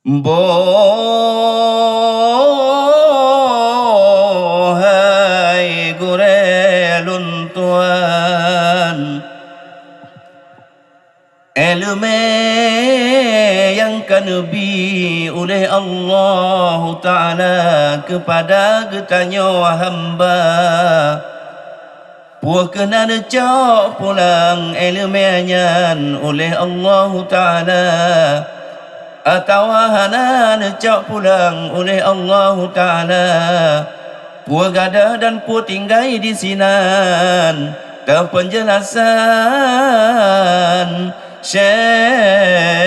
Bohai gurelun Tuhan, ilmu yang kanbi oleh Allah Ta'ala kepada getanya hamba, puak kena cak pulang ilmunya oleh Allah Ta'ala, atau hana cak pulang oleh Allah Ta'ala, puak gada dan puak tinggai di sinan penjelasan Syekhuna.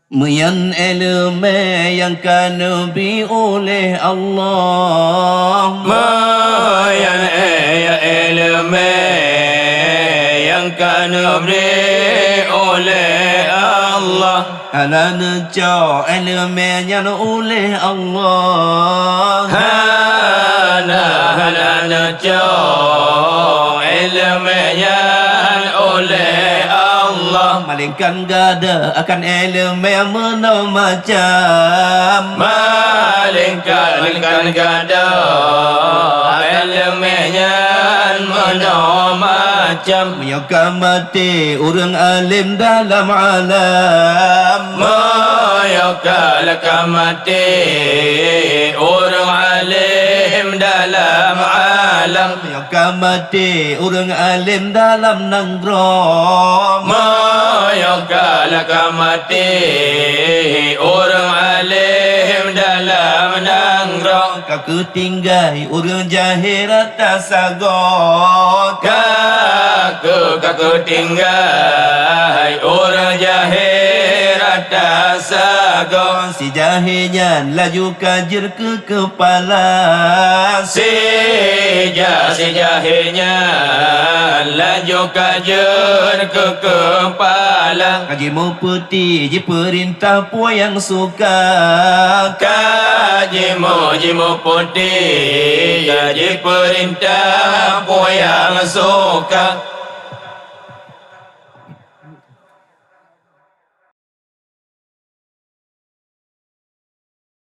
Mian ilmu yang kanbi oleh Allah, Mian ilmu yang kanbi oleh Allah, halan cak ilmunya oleh Allah, halan cak ilmunya oleh Allah, malingkan gada akan ilmu yang mana macam, malingkan gada ilmunya mana macam, menyokam mati orang alim dalam alam, menyokam mati orang alim dalam alam, menyokam mati orang alim dalam nanggrong, menyokam mati orang alim dalam nanggrong, kaku tinggai orang jahil atas agok, kaku tinggai orang jahil atas agok, si jahilnya laju kajir ke kepala, si jahilnya laju kajir ke kepala, kajimu putih je perintah puan yang suka, kajimu putih kaji perintah yang suka,